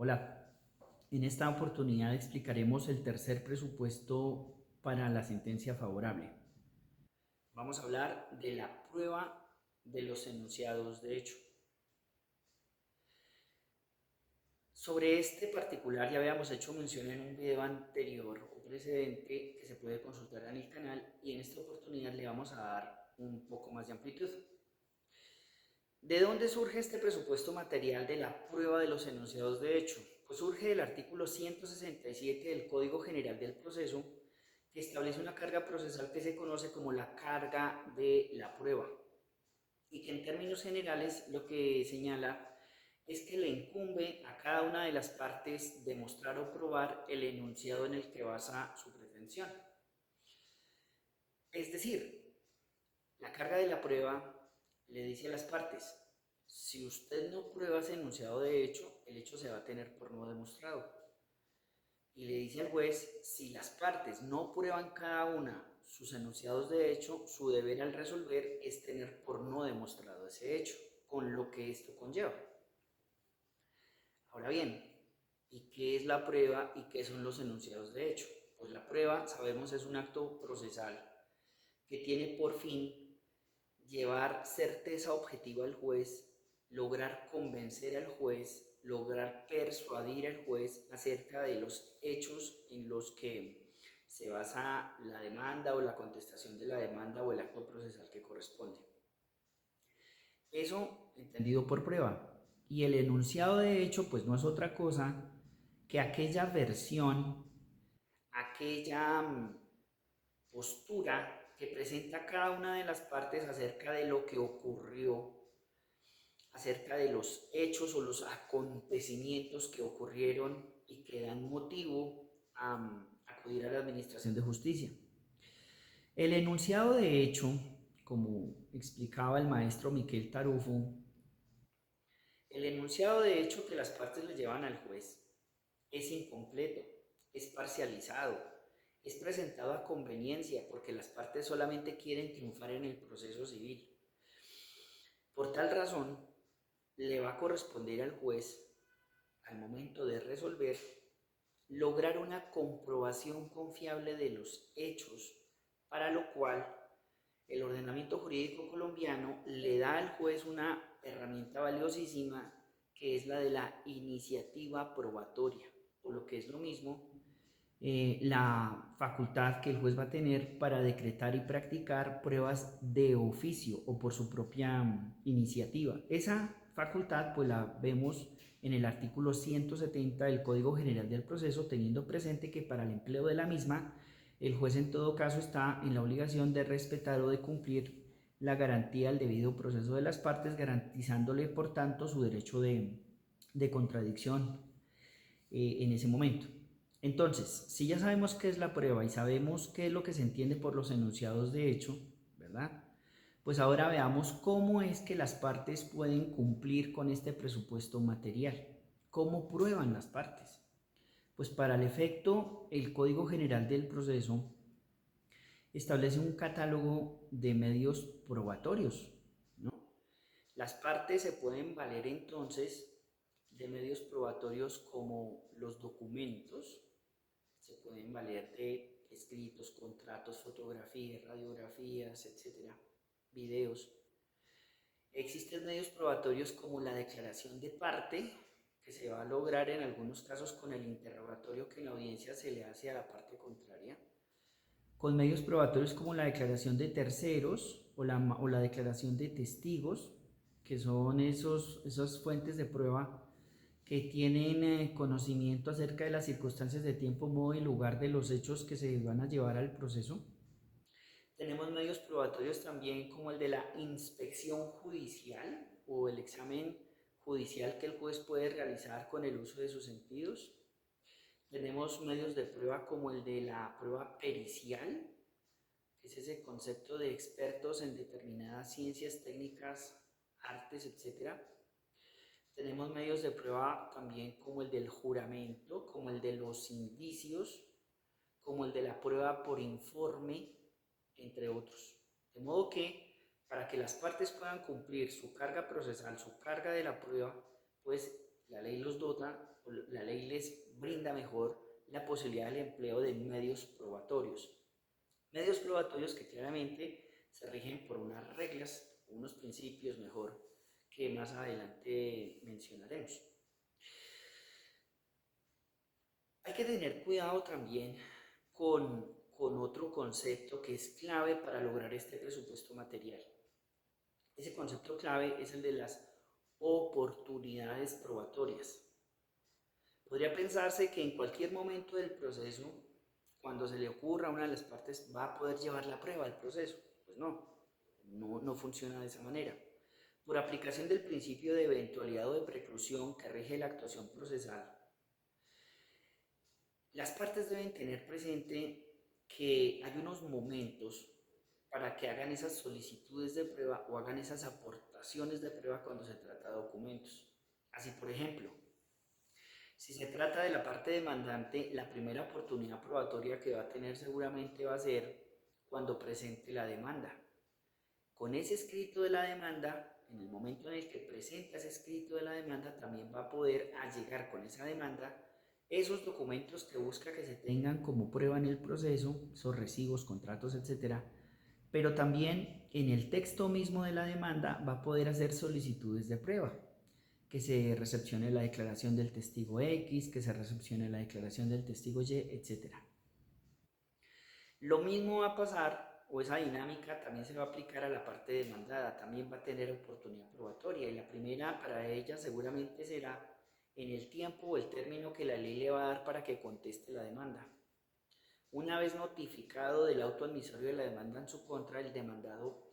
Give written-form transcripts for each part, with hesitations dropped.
Hola, en esta oportunidad explicaremos el tercer presupuesto para la sentencia favorable. Vamos a hablar de la prueba de los enunciados de hecho. Sobre este particular ya habíamos hecho mención en un video anterior o precedente que se puede consultar en el canal, y en esta oportunidad le vamos a dar un poco más de amplitud. ¿De dónde surge este presupuesto material de la prueba de los enunciados de hecho? Pues surge del artículo 167 del Código General del Proceso, que establece una carga procesal que se conoce como la carga de la prueba, y que en términos generales lo que señala es que le incumbe a cada una de las partes demostrar o probar el enunciado en el que basa su pretensión. Es decir, la carga de la prueba le dice a las partes: si usted no prueba ese enunciado de hecho, el hecho se va a tener por no demostrado. Y le dice al juez: si las partes no prueban cada una sus enunciados de hecho, su deber al resolver es tener por no demostrado ese hecho, con lo que esto conlleva. Ahora bien, ¿y qué es la prueba y qué son los enunciados de hecho? Pues la prueba, sabemos, es un acto procesal que tiene por fin llevar certeza objetiva al juez, lograr convencer al juez, lograr persuadir al juez acerca de los hechos en los que se basa la demanda o la contestación de la demanda o el acto procesal que corresponde. Eso entendido por prueba. Y el enunciado de hecho pues no es otra cosa que aquella versión, aquella postura que presenta cada una de las partes acerca de lo que ocurrió, acerca de los hechos o los acontecimientos que ocurrieron y que dan motivo a acudir a la Administración de Justicia. El enunciado de hecho, como explicaba el maestro Miquel Tarufo, el enunciado de hecho que las partes le llevan al juez es incompleto, es parcializado, es presentado a conveniencia porque las partes solamente quieren triunfar en el proceso civil. Por tal razón, le va a corresponder al juez, al momento de resolver, lograr una comprobación confiable de los hechos, para lo cual el ordenamiento jurídico colombiano le da al juez una herramienta valiosísima, que es la de la iniciativa probatoria, o lo que es lo mismo, la facultad que el juez va a tener para decretar y practicar pruebas de oficio o por su propia iniciativa. Esa facultad pues la vemos en el artículo 170 del Código General del Proceso, teniendo presente que para el empleo de la misma, el juez en todo caso está en la obligación de respetar o de cumplir la garantía del debido proceso de las partes, garantizándole por tanto su derecho de contradicción en ese momento. Entonces, si ya sabemos qué es la prueba y sabemos qué es lo que se entiende por los enunciados de hecho, ¿verdad? Pues ahora veamos cómo es que las partes pueden cumplir con este presupuesto material. ¿Cómo prueban las partes? Pues para el efecto, el Código General del Proceso establece un catálogo de medios probatorios, ¿no? Las partes se pueden valer entonces de medios probatorios como los documentos, se pueden valer de escritos, contratos, fotografías, radiografías, etcétera, videos. Existen medios probatorios como la declaración de parte, que se va a lograr en algunos casos con el interrogatorio que en la audiencia se le hace a la parte contraria, con medios probatorios como la declaración de terceros o la declaración de testigos, que son esas fuentes de prueba que tienen conocimiento acerca de las circunstancias de tiempo, modo y lugar de los hechos que se van a llevar al proceso. Tenemos medios probatorios también como el de la inspección judicial o el examen judicial que el juez puede realizar con el uso de sus sentidos. Tenemos medios de prueba como el de la prueba pericial, que es ese concepto de expertos en determinadas ciencias, técnicas, artes, etc. Tenemos medios de prueba también como el del juramento, como el de los indicios, como el de la prueba por informe, entre otros. De modo que para que las partes puedan cumplir su carga procesal, su carga de la prueba, pues la ley los dota o la ley les brinda mejor la posibilidad del empleo de medios probatorios. Medios probatorios que claramente se rigen por unas reglas, unos principios mejor, que más adelante mencionaremos. Hay que tener cuidado también con otro concepto que es clave para lograr este presupuesto material. Ese concepto clave es el de las oportunidades probatorias. Podría pensarse que en cualquier momento del proceso, cuando se le ocurra a una de las partes, va a poder llevar la prueba del proceso. Pues no funciona de esa manera. Por aplicación del principio de eventualidad o de preclusión que rige la actuación procesal, las partes deben tener presente que hay unos momentos para que hagan esas solicitudes de prueba o hagan esas aportaciones de prueba cuando se trata de documentos. Así, por ejemplo, si se trata de la parte demandante, la primera oportunidad probatoria que va a tener seguramente va a ser cuando presente la demanda. Con ese escrito de la demanda, en el momento en el que presenta ese escrito de la demanda, también va a poder allegar con esa demanda esos documentos que busca que se tengan como prueba en el proceso, esos recibos, contratos, etcétera. Pero también en el texto mismo de la demanda va a poder hacer solicitudes de prueba, que se recepcione la declaración del testigo X, que se recepcione la declaración del testigo Y, etcétera. Lo mismo va a pasar, o esa dinámica también se va a aplicar a la parte demandada, también va a tener oportunidad probatoria, y la primera para ella seguramente será en el tiempo o el término que la ley le va a dar para que conteste la demanda. Una vez notificado del auto admisorio de la demanda en su contra, el demandado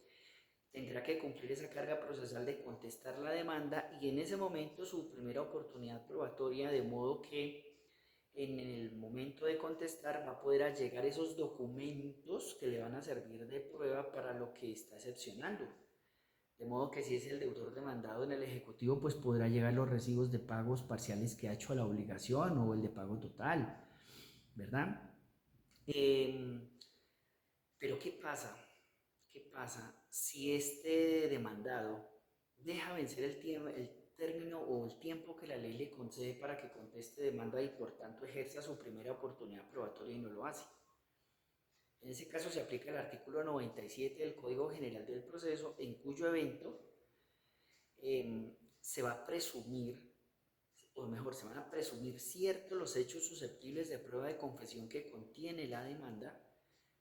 tendrá que cumplir esa carga procesal de contestar la demanda y en ese momento su primera oportunidad probatoria, de modo que en el momento de contestar va a poder allegar esos documentos que le van a servir de prueba para lo que está excepcionando. De modo que si es el deudor demandado en el ejecutivo, pues podrá llegar los recibos de pagos parciales que ha hecho a la obligación o el de pago total, ¿verdad? Pero ¿qué pasa? ¿Qué pasa si este demandado deja vencer el término o el tiempo que la ley le concede para que conteste demanda y por tanto ejerza su primera oportunidad probatoria y no lo hace? En ese caso se aplica el artículo 97 del Código General del Proceso, en cuyo evento se va a presumir, o mejor, se van a presumir ciertos los hechos susceptibles de prueba de confesión que contiene la demanda,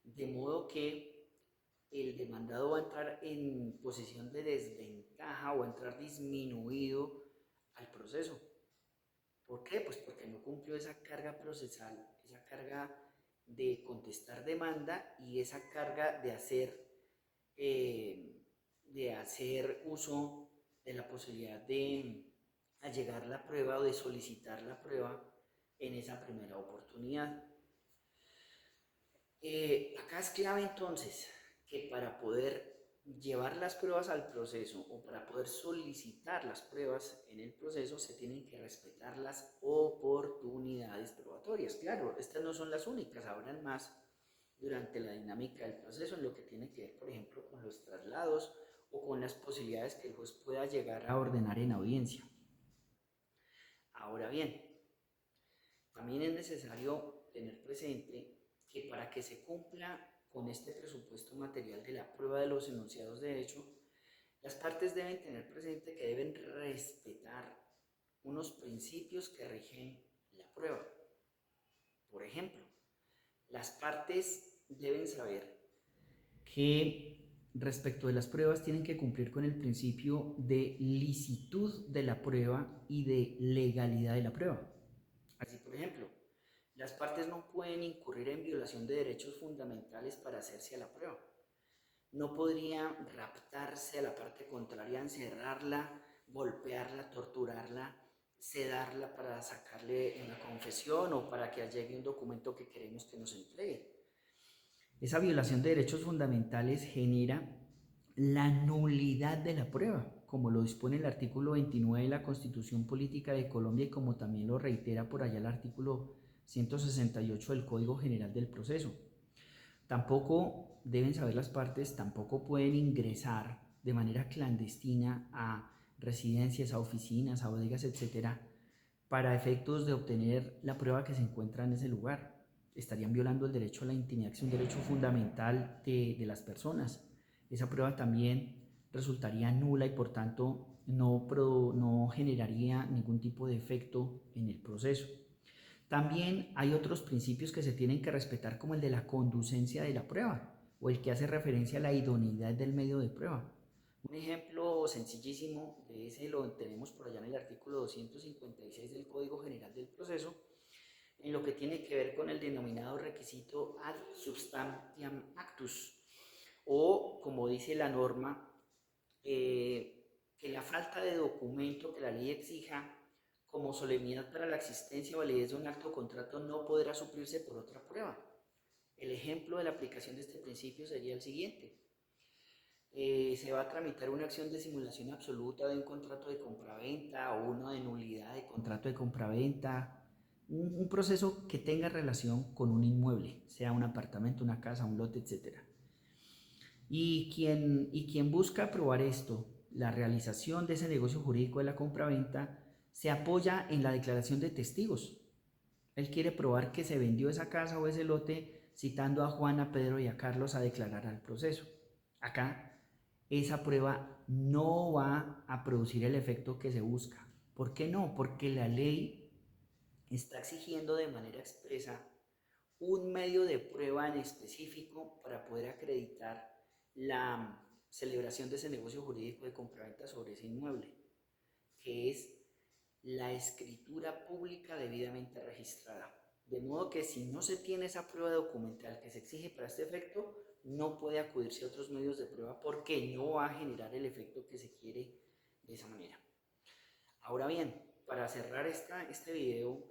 de modo que el demandado va a entrar en posición de desventaja o va a entrar disminuido al proceso. ¿Por qué? Pues porque no cumplió esa carga procesal, esa carga de contestar demanda y esa carga de hacer uso de la posibilidad de allegar la prueba o de solicitar la prueba en esa primera oportunidad. Acá es clave entonces que para poder llevar las pruebas al proceso o para poder solicitar las pruebas en el proceso se tienen que respetar las oportunidades probatorias. Claro, estas no son las únicas, habrán más durante la dinámica del proceso en lo que tiene que ver, por ejemplo, con los traslados o con las posibilidades que el juez pueda llegar a ordenar en audiencia. Ahora bien, también es necesario tener presente que para que se cumpla con este presupuesto material de la prueba de los enunciados de hecho, las partes deben tener presente que deben respetar unos principios que rigen la prueba. Por ejemplo, las partes deben saber que respecto de las pruebas tienen que cumplir con el principio de licitud de la prueba y de legalidad de la prueba. Así, por ejemplo, las partes no pueden incurrir en violación de derechos fundamentales para hacerse a la prueba. No podría raptarse a la parte contraria, encerrarla, golpearla, torturarla, sedarla para sacarle una confesión o para que llegue un documento que queremos que nos entregue. Esa violación de derechos fundamentales genera la nulidad de la prueba, como lo dispone el artículo 29 de la Constitución Política de Colombia y como también lo reitera por allá el artículo 168 del Código General del Proceso. Tampoco deben saber las partes, tampoco pueden ingresar de manera clandestina a residencias, a oficinas, a bodegas, etcétera, para efectos de obtener la prueba que se encuentra en ese lugar. Estarían violando el derecho a la intimidad, que es un derecho fundamental de las personas. Esa prueba también resultaría nula y por tanto no generaría ningún tipo de efecto en el proceso. También hay otros principios que se tienen que respetar, como el de la conducencia de la prueba o el que hace referencia a la idoneidad del medio de prueba. Un ejemplo sencillísimo de ese lo tenemos por allá en el artículo 256 del Código General del Proceso, en lo que tiene que ver con el denominado requisito ad substantiam actus, o como dice la norma, que la falta de documento que la ley exija como solemnidad para la existencia o validez de un acto o contrato no podrá suplirse por otra prueba. El ejemplo de la aplicación de este principio sería el siguiente. Se va a tramitar una acción de simulación absoluta de un contrato de compraventa o uno de nulidad de contrato de compraventa, un proceso que tenga relación con un inmueble, sea un apartamento, una casa, un lote, etc. Y quien busca probar esto, la realización de ese negocio jurídico de la compraventa, se apoya en la declaración de testigos. Él quiere probar que se vendió esa casa o ese lote citando a Juan, a Pedro y a Carlos a declarar al proceso. Acá esa prueba no va a producir el efecto que se busca. ¿Por qué no? Porque la ley está exigiendo de manera expresa un medio de prueba en específico para poder acreditar la celebración de ese negocio jurídico de compraventa sobre ese inmueble, que es la escritura pública debidamente registrada. De modo que si no se tiene esa prueba documental que se exige para este efecto, no puede acudirse a otros medios de prueba porque no va a generar el efecto que se quiere de esa manera. Ahora bien, para cerrar este video,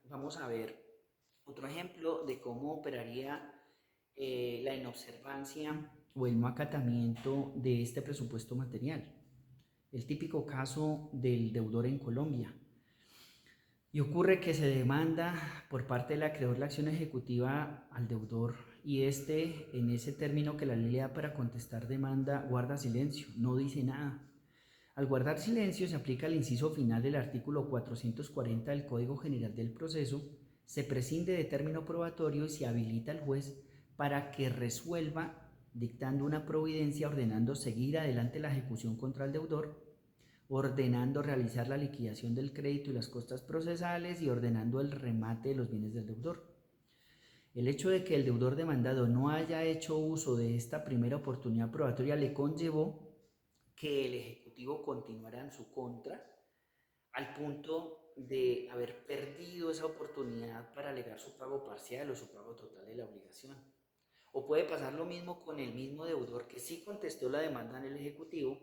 vamos a ver otro ejemplo de cómo operaría la inobservancia o el no acatamiento de este presupuesto material. El típico caso del deudor en Colombia. Y ocurre que se demanda por parte del acreedor la acción ejecutiva al deudor y en ese término que la ley le da para contestar demanda, guarda silencio, no dice nada. Al guardar silencio se aplica el inciso final del artículo 440 del Código General del Proceso, se prescinde de término probatorio y se habilita al juez para que resuelva dictando una providencia ordenando seguir adelante la ejecución contra el deudor, ordenando realizar la liquidación del crédito y las costas procesales y ordenando el remate de los bienes del deudor. El hecho de que el deudor demandado no haya hecho uso de esta primera oportunidad probatoria le conllevó que el Ejecutivo continuara en su contra al punto de haber perdido esa oportunidad para alegar su pago parcial o su pago total de la obligación. O puede pasar lo mismo con el mismo deudor que sí contestó la demanda en el Ejecutivo,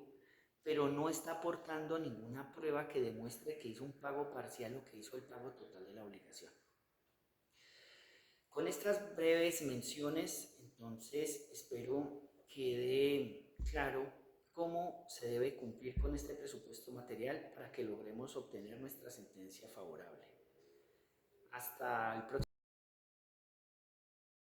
pero no está aportando ninguna prueba que demuestre que hizo un pago parcial o que hizo el pago total de la obligación. Con estas breves menciones, entonces, espero quede claro cómo se debe cumplir con este presupuesto material para que logremos obtener nuestra sentencia favorable. Hasta el próximo.